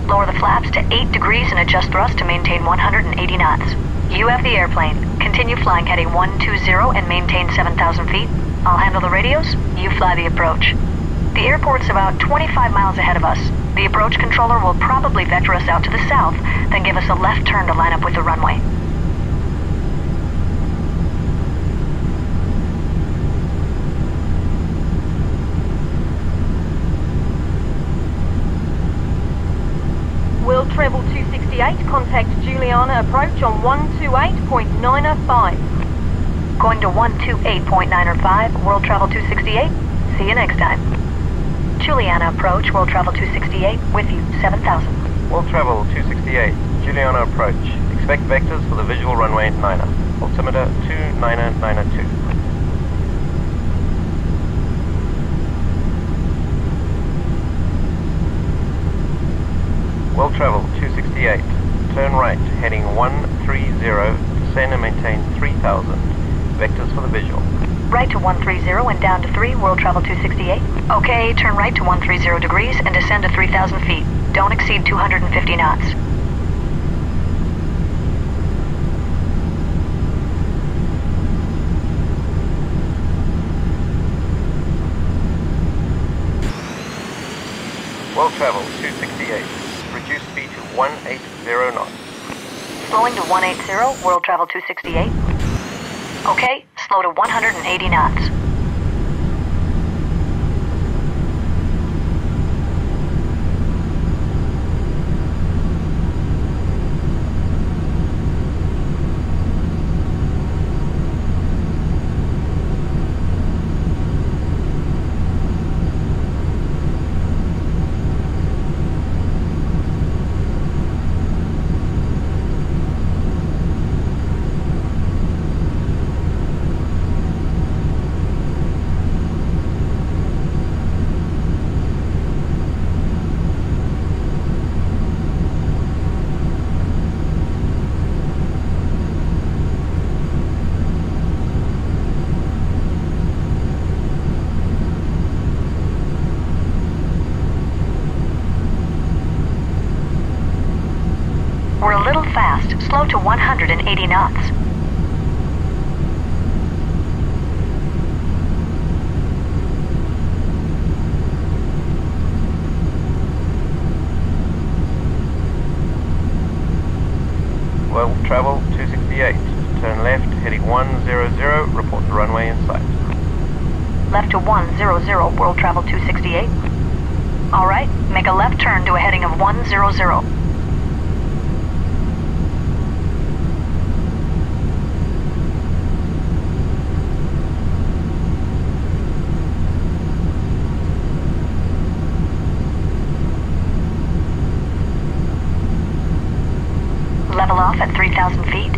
Lower the flaps to 8 degrees and adjust thrust to maintain 180 knots. You have the airplane. Continue flying heading 120 and maintain 7,000 feet. I'll handle the radios. You fly the approach. The airport's about 25 miles ahead of us. The approach controller will probably vector us out to the south, then give us a left turn to line up with the runway. Will Travel 268, contact Juliana approach on 128.905. Going to 128.905, World Travel 268. See you next time. Juliana approach, World Travel 268, with you, 7,000. World Travel 268, Juliana approach. Expect vectors for the visual runway 9er. Altimeter 2992. World Travel 268, turn right, heading 130, descend and maintain 3,000. Vectors for the visual. Right to 130 and down to 3, World Travel 268. Okay, turn right to 130 degrees and descend to 3,000 feet. Don't exceed 250 knots. World Travel 268, reduce speed to 180 knots. Slowing to 180, World Travel 268. Okay, slow to 180 knots. We're a little fast. Slow to 180 knots. World Travel 268, turn left, heading 100, report the runway in sight. Left to 100, World Travel 268. All right, make a left turn to a heading of 100. Level off at 3,000 feet.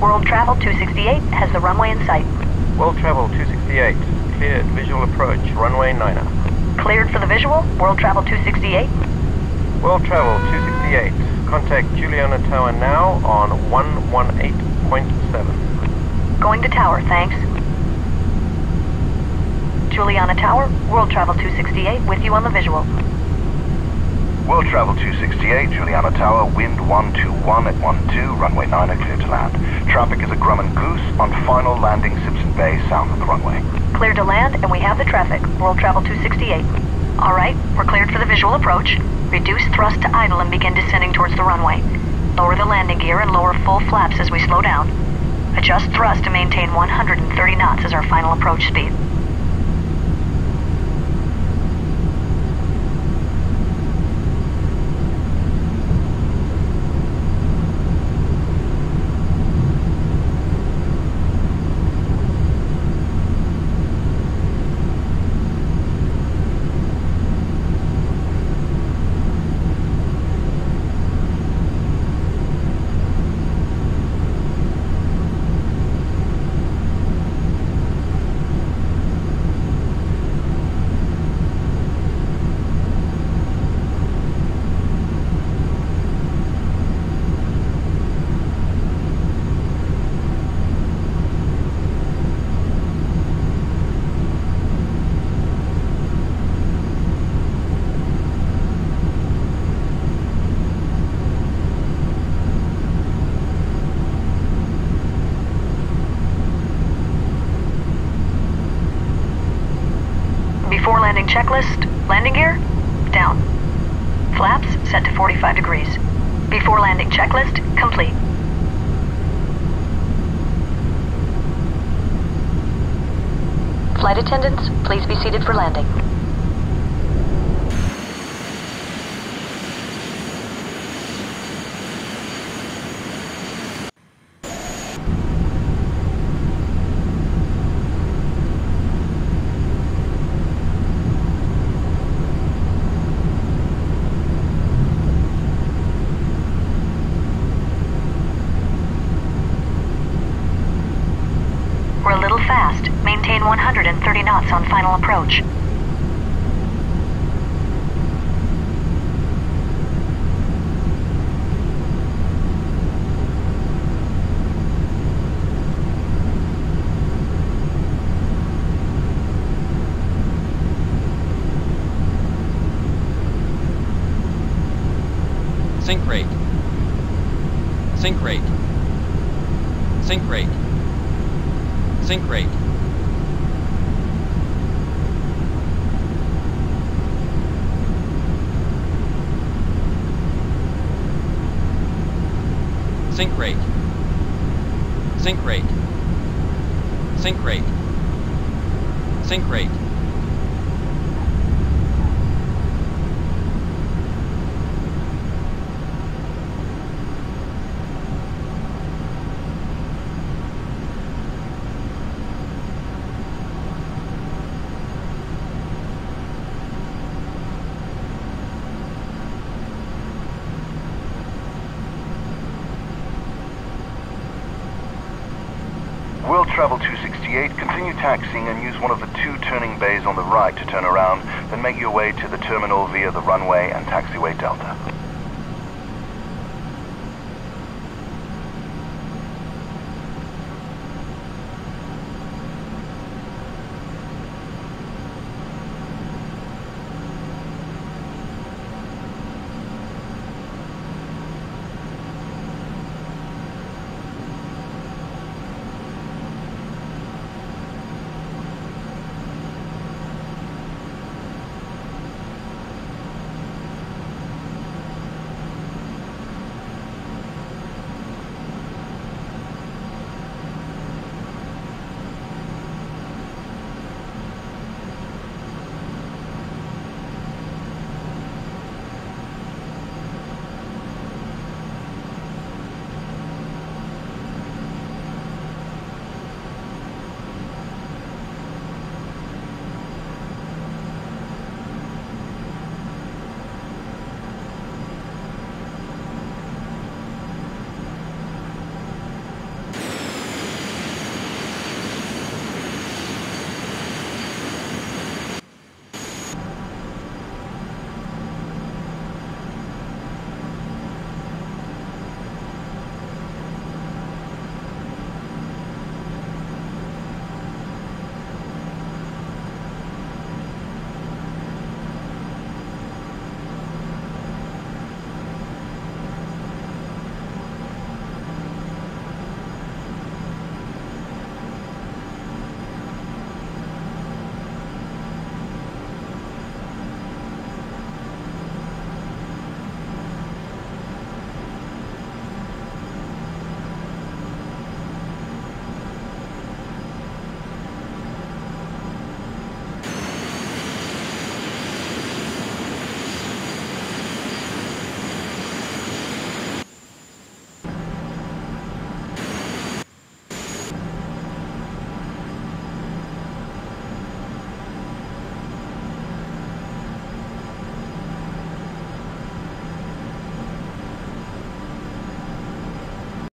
World Travel 268 has the runway in sight. World Travel 268, cleared visual approach, runway 9er. Cleared for the visual, World Travel 268. World Travel 268, contact Juliana Tower now on 118.7. Going to tower, thanks. Juliana Tower, World Travel 268 with you on the visual. World Travel 268, Juliana Tower, wind 121 at 12, runway 9er clear to land. Traffic is a Grumman Goose on final landing Simpson Bay south of the runway. Cleared to land and we have the traffic, World Travel 268. All right, we're cleared for the visual approach. Reduce thrust to idle and begin descending towards the runway. Lower the landing gear and lower full flaps as we slow down. Adjust thrust to maintain 130 knots as our final approach speed. checklist. Landing gear, down. Flaps set to 45 degrees. Before landing checklist, complete. Flight attendants, please be seated for landing. We're a little fast. Maintain 130 knots on final approach. Sink rate. Sink rate. Sink rate. Sink rate. Sink rate. Sink rate. Sink rate. Sink rate. World Travel 268, continue taxiing and use one of the 2 turning bays on the right to turn around, then make your way to the terminal via the runway and taxiway Delta.